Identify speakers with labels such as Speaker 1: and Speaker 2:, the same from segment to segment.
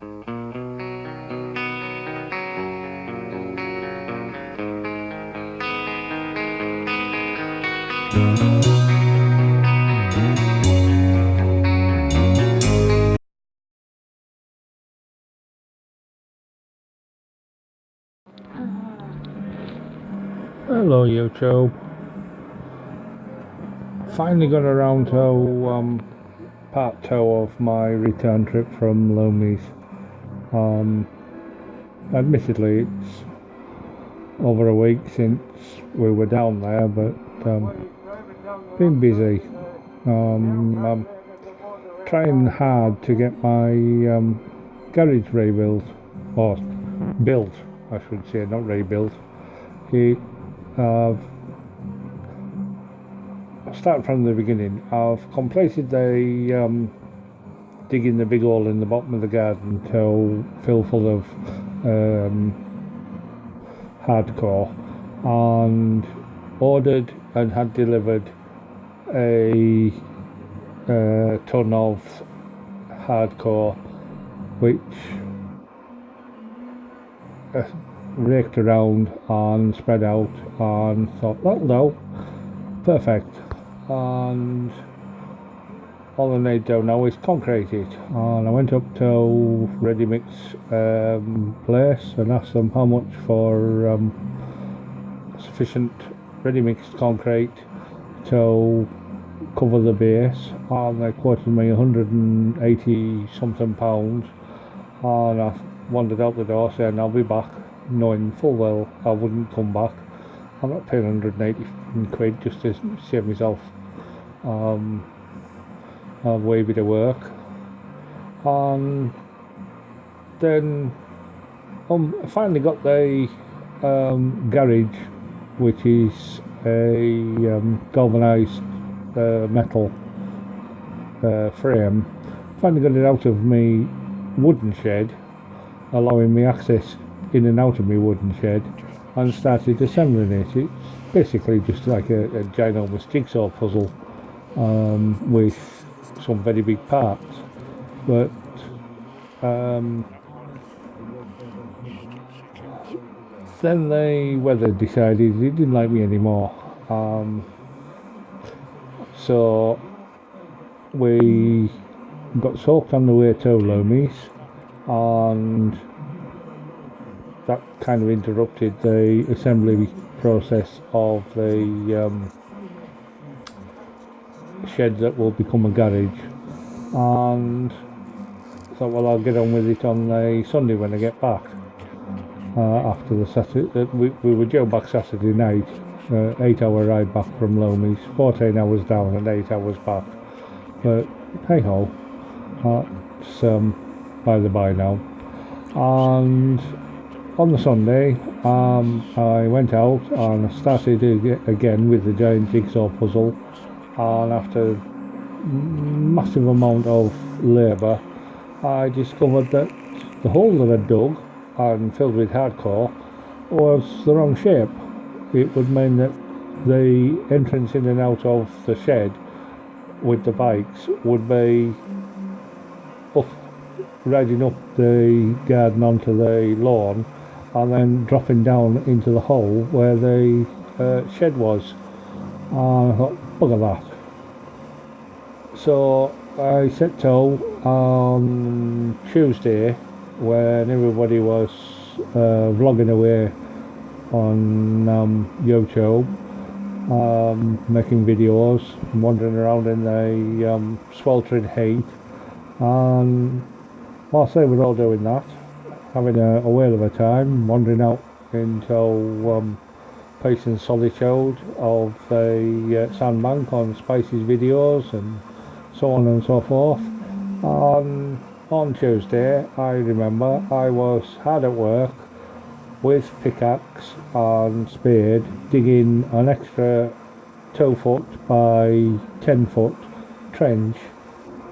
Speaker 1: Hello YouTube. Finally got around to part 2 of my return trip from Lomies. Admittedly it's over a week since we were down there, but been busy. I'm trying hard to get my garage rebuilt, or built I should say, not rebuilt. Start from the beginning. I've completed the digging the big hole in the bottom of the garden to fill full of hardcore, and ordered and had delivered a ton of hardcore, which raked around and spread out, and thought that'll do, perfect. And all I need to do now is concrete it. And I went up to ready mix place and asked them how much for sufficient ready mixed concrete to cover the base, and they quoted me 180 something pounds, and I wandered out the door saying I'll be back, knowing full well I wouldn't come back. I'm not paying 180 quid just to save myself a wee bit of work. And then I finally got the garage, which is a galvanised metal frame. Finally got it out of me wooden shed, allowing me access in and out of my wooden shed, and started assembling it. It's basically just like a ginormous jigsaw puzzle with some very big parts, but then the weather decided it didn't like me anymore, so we got soaked on the way to Lomies, and that kind of interrupted the assembly process of the shed that will become a garage. And thought, well, I'll get on with it on the Sunday when I get back. After the Saturday, we were due back Saturday night, 8-hour ride back from Lomies, 14 hours down and 8 hours back. But hey ho, that's by the by now. And on the Sunday, I went out and started again with the giant jigsaw puzzle, and after massive amount of labour, I discovered that the hole that I dug and filled with hardcore was the wrong shape. It would mean that the entrance in and out of the shed with the bikes would be up, riding up the garden onto the lawn, and then dropping down into the hole where the shed was. And I thought, bugger that. So I set to on Tuesday, when everybody was vlogging away on YouTube, making videos, wandering around in the sweltering heat, and whilst they were all doing that, having a whale of a time, wandering out into peace and solitude of the sandbank on Spicy's videos and so on and so forth. On Tuesday, I remember I was hard at work with pickaxe and spade, digging an extra 2 foot by 10 foot trench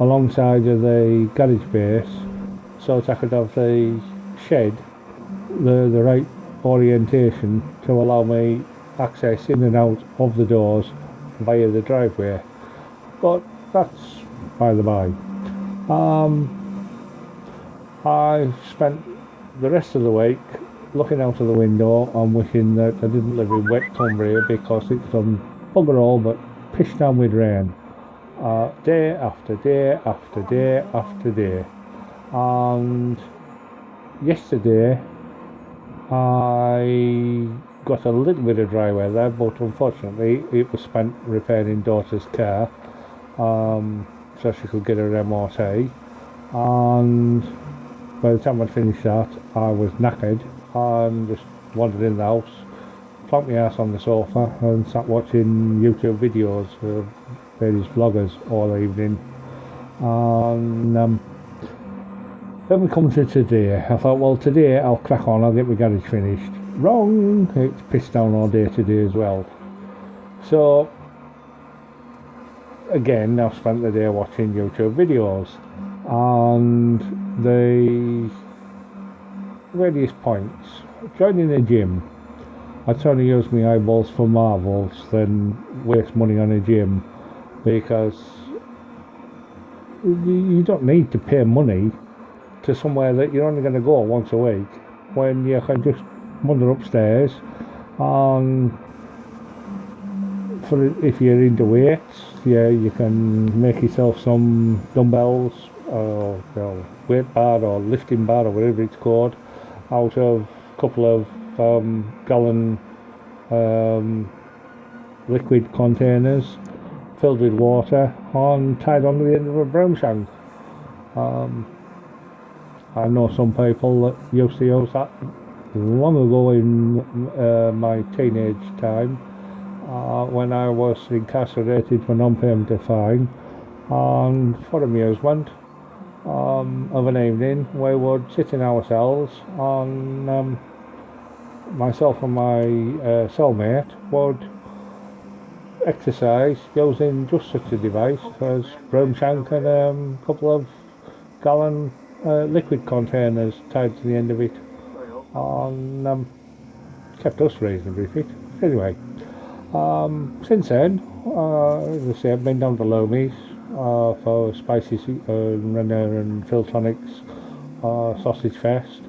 Speaker 1: alongside of the garage base, so that I could have the shed the right orientation to allow me access in and out of the doors via the driveway. But that's by the by. I spent the rest of the week looking out of the window and wishing that I didn't live in wet Cumbria, because it's done bugger all but piss down with rain. Day after day after day after day. And yesterday I got a little bit of dry weather, but unfortunately it was spent repairing daughter's car, so she could get her MOT, and by the time I'd finished that I was knackered and just wandered in the house, plunked my ass on the sofa and sat watching YouTube videos of various vloggers all evening. And then we come to today. I thought, well, today I'll crack on, I'll get my garage finished. Wrong! It's pissed down all day today as well. So again, I've spent the day watching YouTube videos, and the various points. Joining a gym, I'd sooner use my eyeballs for marvels than waste money on a gym, because you don't need to pay money to somewhere that you're only going to go once a week, when you can just wander upstairs, and if you're into weights, yeah, you can make yourself some dumbbells or weight bar or lifting bar or whatever it's called, out of a couple of gallon liquid containers filled with water and tied onto the end of a broom shank. I know some people that used to use that long ago in my teenage time, when I was incarcerated for non-payment of fine, and for amusement of an evening we would sit in our cells, and myself and my cellmate would exercise using just such a device as broom shank and a couple of gallon liquid containers tied to the end of it, and kept us reasonably fit. Anyway, since then, as I say, I've been down to Lomies for Spicy Renner and Philtonics Sausage Fest.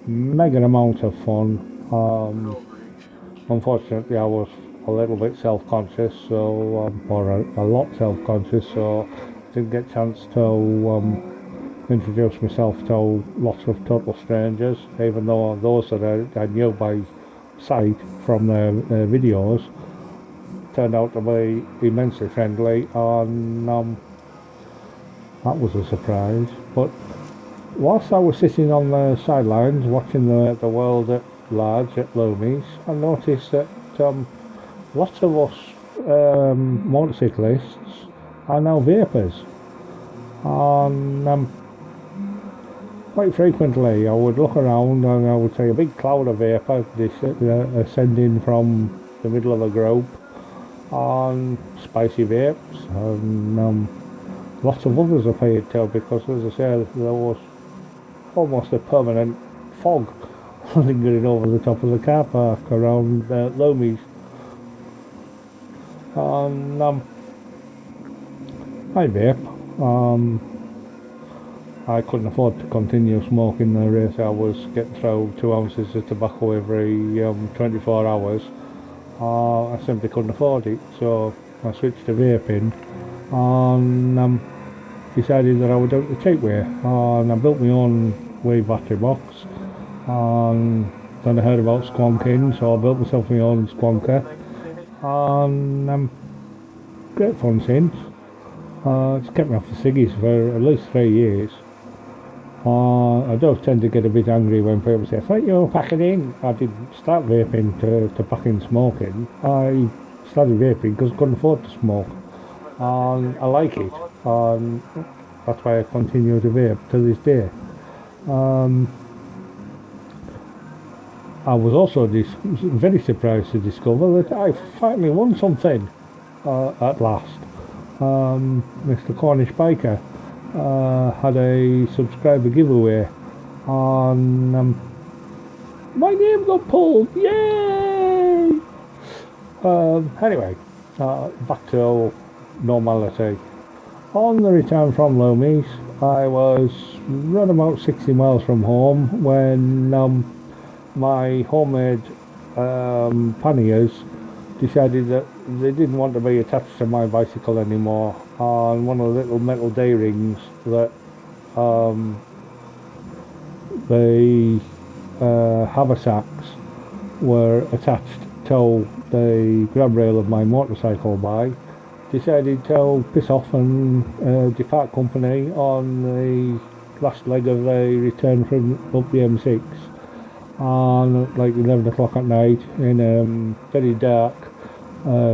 Speaker 1: Mega amount of fun. Unfortunately, I was a little bit self-conscious, so or a lot self-conscious, so didn't get a chance to introduce myself to lots of total strangers, even though those that I knew by sight from their videos turned out to be immensely friendly, and that was a surprise. But whilst I was sitting on the sidelines watching the world at large at Lomies, I noticed that lots of us motorcyclists are now vapors, and quite frequently I would look around and I would see a big cloud of vapour ascending from the middle of a group, and spicy vapes, and lots of others appeared too, because as I said, there was almost a permanent fog lingering over the top of the car park around Lomies. And I vape. I couldn't afford to continue smoking the rate I was getting through 2 ounces of tobacco every 24 hours. I simply couldn't afford it, so I switched to vaping, and decided that I would do it the cheap way, and I built my own wee battery box, and then I heard about squonking, so I built myself my own squonker, and great fun since. It's kept me off the ciggies for at least 3 years. I do tend to get a bit angry when people say, "Fight you packing in." I didn't start vaping to pack in smoking. I started vaping because I couldn't afford to smoke, and I like it, and that's why I continue to vape to this day. I was also very surprised to discover that I finally won something at last. Mr. Cornish Biker had a subscriber giveaway, and my name got pulled. Yay! Anyway, back to normality. On the return from Lomies, I was run about 60 miles from home when my homemade panniers decided that they didn't want to be attached to my bicycle anymore, and one of the little metal day rings that the haversacks were attached to the grab rail of my motorcycle bike, decided to piss off and depart company on the last leg of the return from up the M6 on like 11 o'clock at night in very dark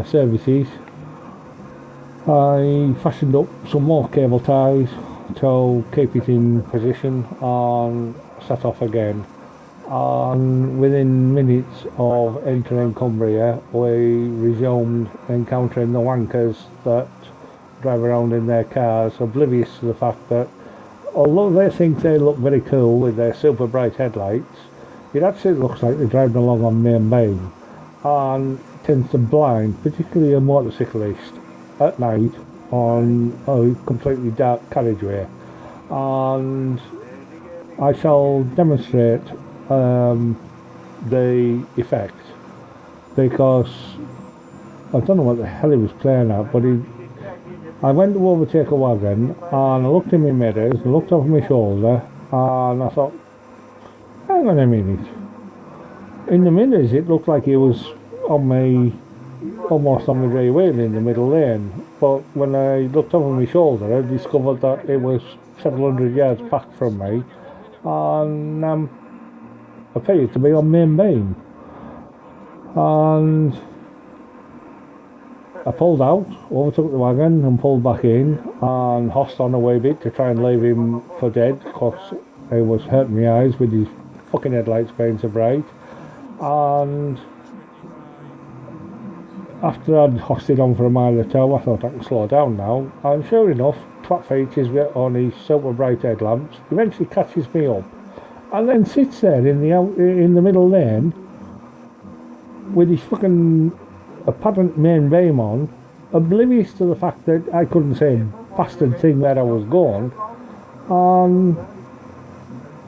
Speaker 1: services. I fashioned up some more cable ties to keep it in position and set off again. And within minutes of entering Cumbria, we resumed encountering the wankers that drive around in their cars, oblivious to the fact that although they think they look very cool with their super bright headlights, it actually looks like they're driving along on main beam, and tends to blind, particularly a motorcyclist, at night on a completely dark carriageway. And I shall demonstrate the effect, because I don't know what the hell he was playing at, but I went to overtake a wagon and I looked in my mirrors, I looked over my shoulder, and I thought, hang on a minute. In the mirrors it looked like he was on me, almost on my rear wheel in the middle lane, but when I looked over my shoulder I discovered that it was several hundred yards back from me, and appeared to be on main beam. And I pulled out, overtook the wagon and pulled back in and hossed on a wee bit to try and leave him for dead, because he was hurting my eyes with his fucking headlights being so bright. And after I'd hossed it on for a mile or two, I thought I can slow down now, and sure enough, twat features on his super bright headlamps, eventually catches me up and then sits there in the middle lane with his fucking apparent main beam on, oblivious to the fact that I couldn't see a bastard thing where I was going. And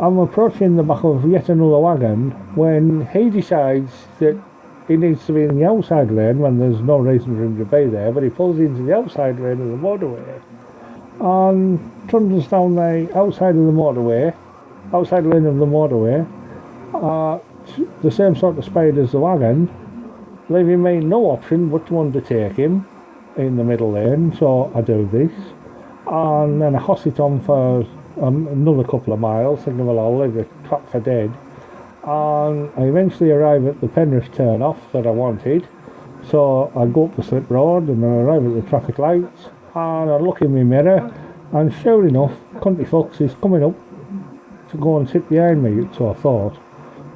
Speaker 1: I'm approaching the back of yet another wagon when he decides that he needs to be in the outside lane when there's no reason for him to be there, but he pulls into the outside lane of the motorway and trundles down the outside lane of the motorway, the same sort of speed as the wagon, leaving me no option but to undertake him in the middle lane. So I do this, and then I hoss it on for another couple of miles, thinking, well, I'll leave the trap for dead. And I eventually arrive at the Penrith turn off that I wanted, so I go up the slip road and I arrive at the traffic lights, and I look in my mirror, and sure enough, Cunty Fox is coming up to go and sit behind me, so I thought.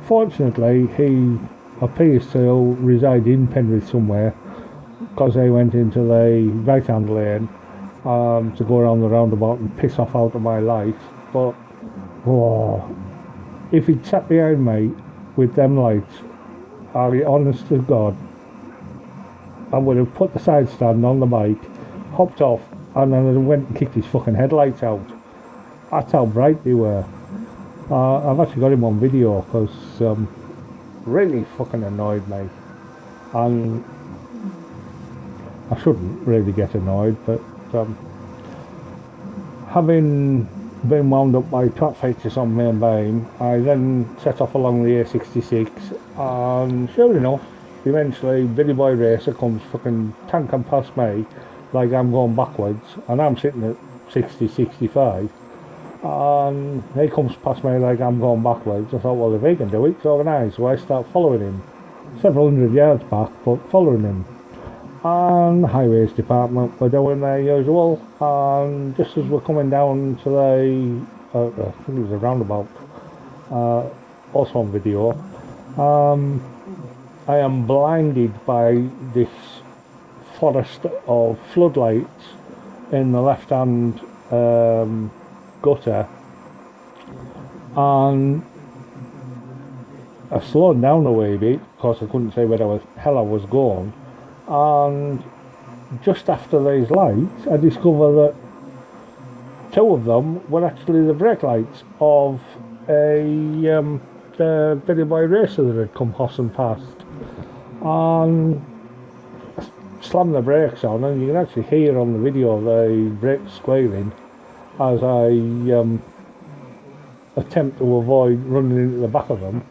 Speaker 1: Fortunately, he appears to reside in Penrith somewhere, because I went into the right hand lane to go around the roundabout and piss off out of my life. But if he'd sat behind me with them lights, I'll be honest to God, I would have put the side stand on the bike, hopped off, and then I went and kicked his fucking headlights out. That's how bright they were. I've actually got him on video, because really fucking annoyed me. And I shouldn't really get annoyed, but having been wound up by trap features on main beam, I then set off along the A66, and sure enough, eventually Billy Boy Racer comes fucking tanking past me like I'm going backwards, and I'm sitting at 60, 65, and he comes past me like I'm going backwards. I thought, well, if he can do it, so can I. So I start following him, several hundred yards back, but following him. And the highways department were doing their usual, and just as we're coming down to the I think it was a roundabout, also on video, I am blinded by this forest of floodlights in the left hand gutter, and I slowed down a wee bit because I couldn't see where the hell I was going. And just after these lights, I discover that two of them were actually the brake lights of the Billy Boy racer that had come hossing past, and slammed the brakes on, and you can actually hear on the video the brakes squealing as I attempt to avoid running into the back of them.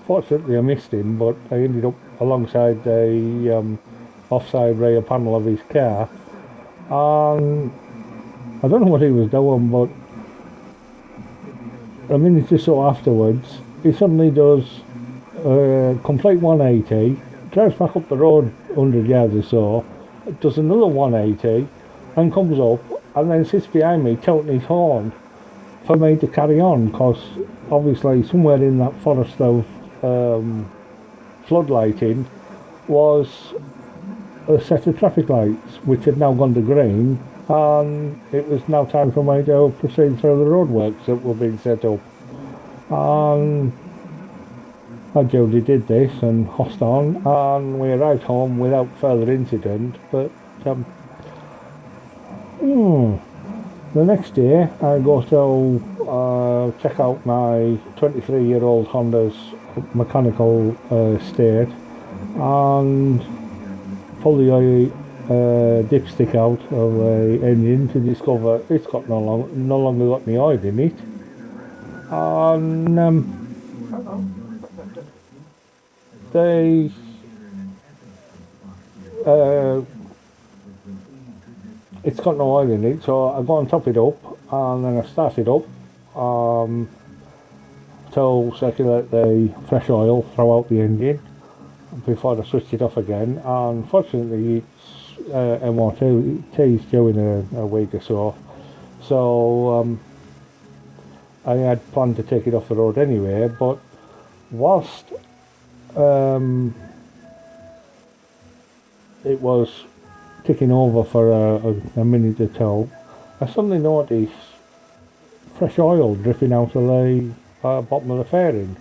Speaker 1: Fortunately I missed him, but I ended up alongside the offside rear panel of his car, and I don't know what he was doing, but a minute or so afterwards he suddenly does a complete 180, drives back up the road 100 yards or so, does another 180 and comes up and then sits behind me touting his horn for me to carry on, because obviously somewhere in that forest of floodlighting was a set of traffic lights which had now gone to green, and it was now time for me to proceed through the roadworks that were being set up. And I duly did this and hossed on, and we arrived home without further incident. But the next day I go to check out my 23-year-old Honda's mechanical state and pull the dipstick out of the engine to discover it's got no longer got any oil in it, and it's got no oil in it, so I go and top it up, and then I start it up to circulate the fresh oil throughout the engine before I switch it off again. And fortunately it's MOT is due in a week or so, so I had planned to take it off the road anyway, but whilst it was ticking over for a minute or two, I suddenly noticed fresh oil dripping out of the bottom of the fairing.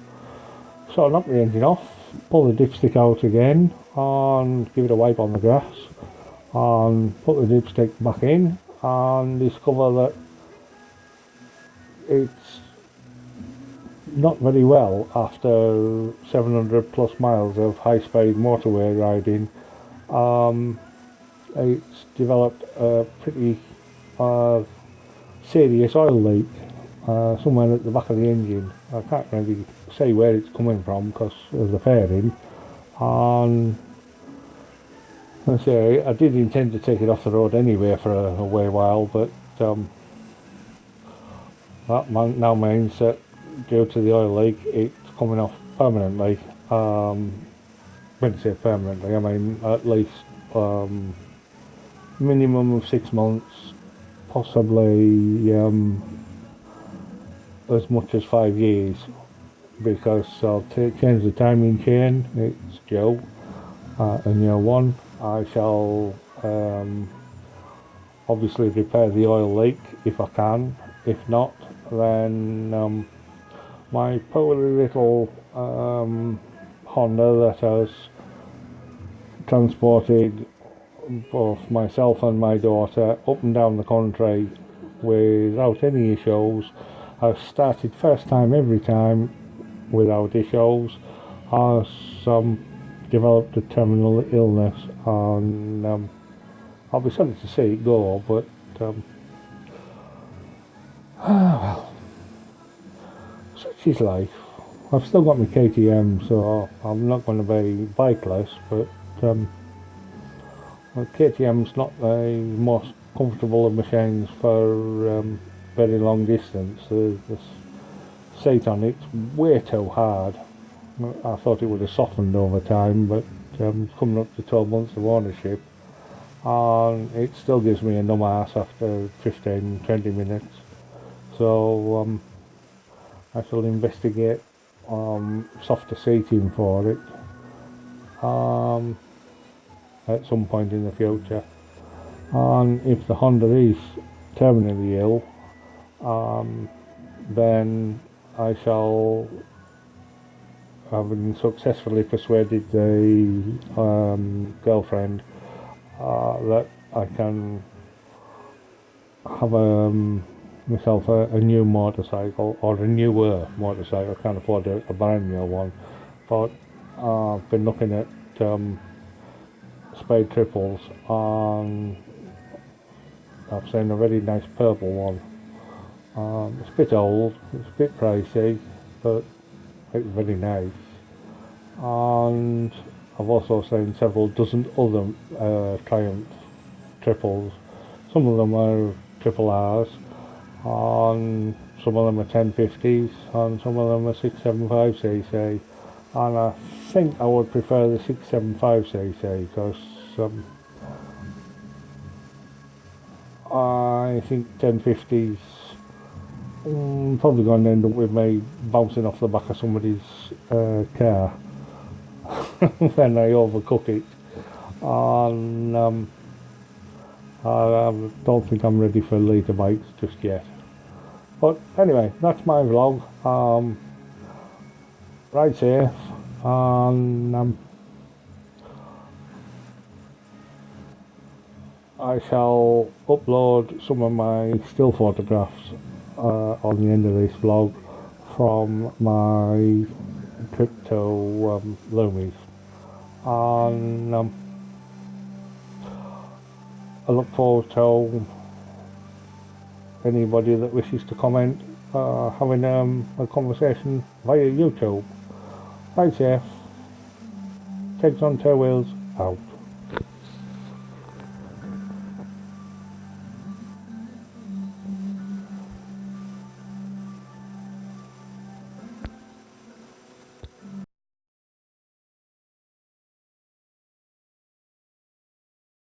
Speaker 1: So I knocked the engine off, pull the dipstick out again and give it a wipe on the grass, and put the dipstick back in and discover that it's not very well after 700 plus miles of high speed motorway riding. It's developed a pretty serious oil leak somewhere at the back of the engine. I can't really say where it's coming from because of the fairing, and I say I did intend to take it off the road anyway for a wee while, but that now means that due to the oil leak it's coming off permanently. When I say permanently, I mean at least minimum of 6 months, possibly as much as 5 years, because I'll change the timing chain. It's due in year one. I shall obviously repair the oil leak if I can. If not, then my poor little Honda that has transported both myself and my daughter up and down the country without any issues, has started first time every time without issues, has developed a terminal illness, and I'll be sorry to see it go, but well, such is life. I've still got my KTM, so I'm not going to be bikeless, but KTM's not the most comfortable of machines for very long distance. The seat on it's way too hard. I thought it would have softened over time, but it's coming up to 12 months of ownership, and it still gives me a numb ass after 15-20 minutes. So I shall investigate softer seating for it at some point in the future. And if the Honda is terminally ill, then I shall, having successfully persuaded the girlfriend that I can have myself a new motorcycle, or a newer motorcycle. I can't afford a brand new one, but I've been looking at spade triples, and I've seen a very nice purple one. It's a bit old, it's a bit pricey, but it's very nice. And I've also seen several dozen other Triumph triples. Some of them are triple R's, and some of them are 1050s, and some of them are 675cc. And I think I would prefer the 675cc because I think 1050s probably going to end up with me bouncing off the back of somebody's car when I overcook it. And I don't think I'm ready for litre bikes just yet. But anyway, that's my vlog. Ride safe, and I shall upload some of my still photographs on the end of this vlog from my trip to Loomies, and I look forward to anybody that wishes to comment having a conversation via YouTube. Ride safe. Pigs on 2 wheels out.